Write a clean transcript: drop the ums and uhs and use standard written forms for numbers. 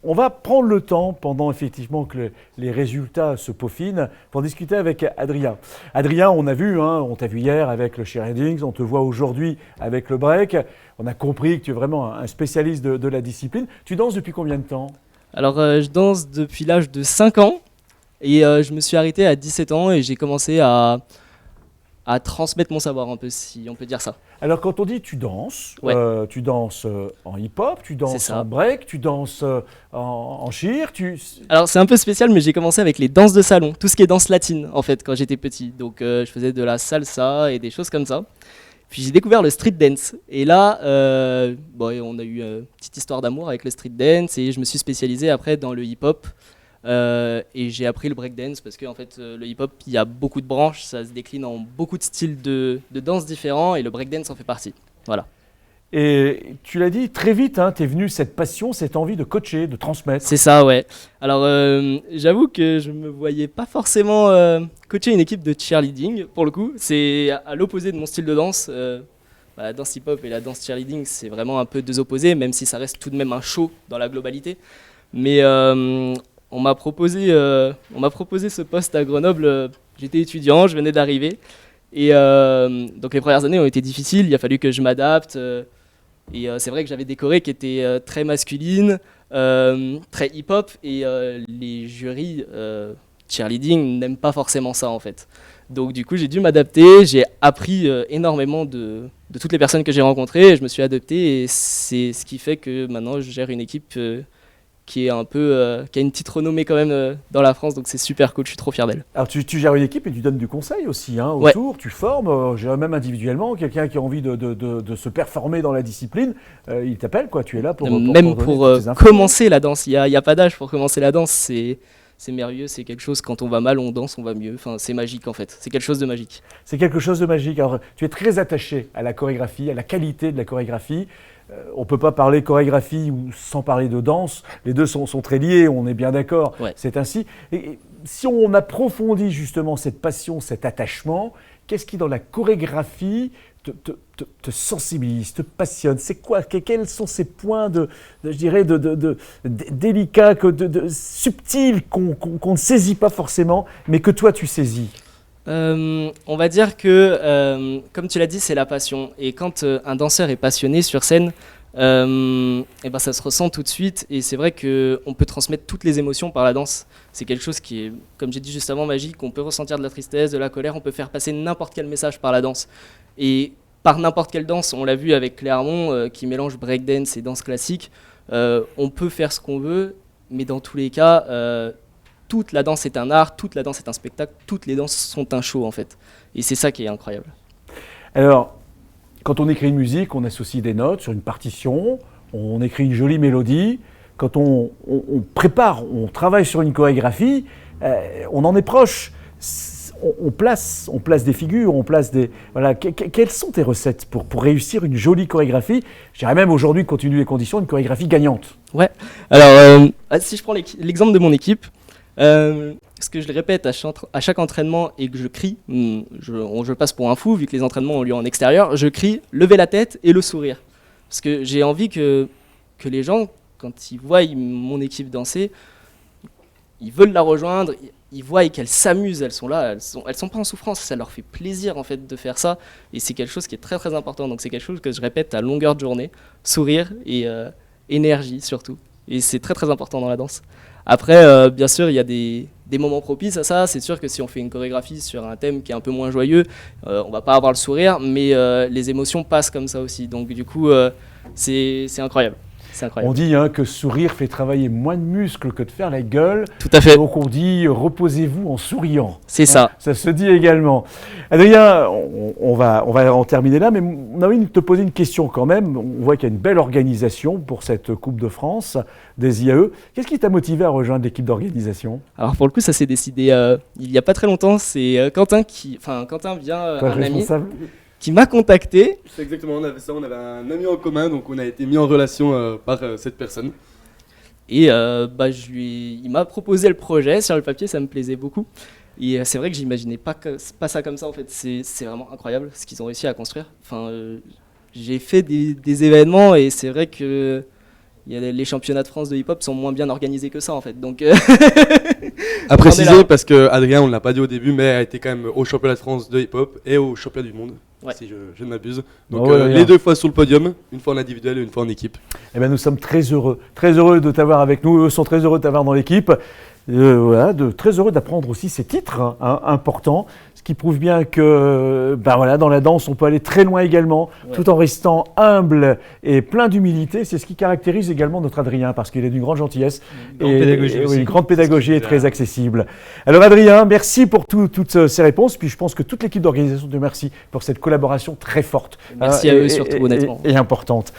On va prendre le temps, pendant effectivement que les résultats se peaufinent, pour discuter avec Adrien. Adrien, on a vu, on t'a vu hier avec le cheerleading, on te voit aujourd'hui avec le break. On a compris que tu es vraiment un spécialiste de la discipline. Tu danses depuis combien de temps ? Alors, je danse depuis l'âge de 5 ans et je me suis arrêté à 17 ans et j'ai commencé à transmettre mon savoir un peu, si on peut dire ça. Alors, quand on dit Ouais. tu danses en hip-hop, tu C'est danses ça. en break, tu danses en cheer, Alors, c'est un peu spécial, mais j'ai commencé avec les danses de salon, tout ce qui est danse latine, en fait, quand j'étais petit. Donc, je faisais de la salsa et des choses comme ça. Puis, j'ai découvert le street dance. Et là, on a eu une petite histoire d'amour avec le street dance et je me suis spécialisé après dans le hip-hop. Et j'ai appris le breakdance parce que en fait, le hip-hop, il y a beaucoup de branches, ça se décline en beaucoup de styles de danse différents et le breakdance en fait partie. Voilà. Et tu l'as dit, très vite, t'es venu cette passion, cette envie de coacher, de transmettre. C'est ça, ouais. Alors, j'avoue que je me voyais pas forcément coacher une équipe de cheerleading, pour le coup. C'est à l'opposé de mon style de danse. La danse hip-hop et la danse cheerleading, c'est vraiment un peu deux opposés, même si ça reste tout de même un show dans la globalité. Mais on m'a proposé ce poste à Grenoble. J'étais étudiant, je venais d'arriver. Et donc les premières années ont été difficiles, il a fallu que je m'adapte. Et c'est vrai que j'avais des chorés qui étaient très masculines, très hip-hop, et les jurys cheerleading n'aiment pas forcément ça en fait. Donc du coup j'ai dû m'adapter, j'ai appris énormément de toutes les personnes que j'ai rencontrées, et je me suis adapté et c'est ce qui fait que maintenant je gère une équipe qui est un peu, qui a une petite renommée quand même dans la France, donc c'est super cool, je suis trop fier d'elle. Alors tu gères une équipe et tu donnes du conseil aussi autour, ouais. Tu formes, même individuellement, quelqu'un qui a envie de se performer dans la discipline, il t'appelle, quoi. Tu es là pour même pour commencer la danse, il y a pas d'âge pour commencer la danse, c'est merveilleux, c'est quelque chose, quand on va mal, on danse, on va mieux, enfin, c'est magique en fait, c'est quelque chose de magique. C'est quelque chose de magique. Alors tu es très attaché à la chorégraphie, à la qualité de la chorégraphie. On ne peut pas parler chorégraphie sans parler de danse. Les deux sont très liés, on est bien d'accord, ouais. C'est ainsi. Et si on approfondit justement cette passion, cet attachement, qu'est-ce qui dans la chorégraphie te sensibilise, te passionne? C'est quoi? Quels sont ces points délicats, subtils qu'on ne saisit pas forcément, mais que toi tu saisis? On va dire que, comme tu l'as dit, c'est la passion. Et quand un danseur est passionné sur scène, ça se ressent tout de suite. Et c'est vrai qu'on peut transmettre toutes les émotions par la danse. C'est quelque chose qui est, comme j'ai dit juste avant, magique. On peut ressentir de la tristesse, de la colère. On peut faire passer n'importe quel message par la danse. Et par n'importe quelle danse, on l'a vu avec Clermont, qui mélange breakdance et danse classique. On peut faire ce qu'on veut, mais dans tous les cas... toute la danse est un art, toute la danse est un spectacle, toutes les danses sont un show en fait. Et c'est ça qui est incroyable. Alors, quand on écrit une musique, on associe des notes sur une partition, on écrit une jolie mélodie. Quand on prépare, on travaille sur une chorégraphie, on en est proche. On place des figures, on place des... Voilà. Quelles sont tes recettes pour réussir une jolie chorégraphie? Je dirais même aujourd'hui, compte tenu des conditions, une chorégraphie gagnante. Ouais. Alors, si je prends l'exemple de mon équipe, ce que je le répète à chaque entraînement et que je crie, je passe pour un fou vu que les entraînements ont lieu en extérieur, je crie lever la tête et le sourire. Parce que j'ai envie que les gens, quand ils voient mon équipe danser, ils veulent la rejoindre, ils voient qu'elles s'amusent, elles sont là, elles sont pas en souffrance, ça leur fait plaisir en fait de faire ça. Et c'est quelque chose qui est très très important, donc c'est quelque chose que je répète à longueur de journée, sourire et énergie surtout. Et c'est très très important dans la danse. Après, bien sûr, il y a des moments propices à ça. C'est sûr que si on fait une chorégraphie sur un thème qui est un peu moins joyeux, on va pas avoir le sourire, mais les émotions passent comme ça aussi. Donc du coup, c'est incroyable. C'est incroyable. On dit que sourire fait travailler moins de muscles que de faire la gueule. Tout à fait. Donc on dit reposez-vous en souriant. C'est ça. Ça se dit également. Adrien, on va en terminer là, mais on a envie de te poser une question quand même. On voit qu'il y a une belle organisation pour cette Coupe de France des IAE. Qu'est-ce qui t'a motivé à rejoindre l'équipe d'organisation? Alors pour le coup, ça s'est décidé il n'y a pas très longtemps. C'est Quentin vient, un ami, qui m'a contacté. C'est exactement, on avait ça, on avait un ami en commun, donc on a été mis en relation par cette personne. Et il m'a proposé le projet, sur le papier ça me plaisait beaucoup. Et c'est vrai que j'imaginais pas ça comme ça en fait, c'est vraiment incroyable ce qu'ils ont réussi à construire. Enfin, j'ai fait des événements et c'est vrai que Les championnats de France de hip-hop sont moins bien organisés que ça en fait. Donc, À préciser, parce que Adrien, on ne l'a pas dit au début, mais a été quand même au championnat de France de hip-hop et au championnat du monde, Ouais. si je ne m'abuse. Donc Ouais, les 2 fois sur le podium, une fois en individuel et une fois en équipe. Eh bien, nous sommes très heureux de t'avoir avec nous. Eux sont très heureux de t'avoir dans l'équipe. Voilà, très heureux d'apprendre aussi ces titres importants, ce qui prouve bien que dans la danse, on peut aller très loin également, tout en restant humble et plein d'humilité. C'est ce qui caractérise également notre Adrien, parce qu'il est d'une grande gentillesse une grande pédagogie et très accessible. Alors Adrien, merci pour toutes ces réponses. Puis je pense que toute l'équipe d'organisation te remercie pour cette collaboration très forte merci à eux surtout, honnêtement. et importante.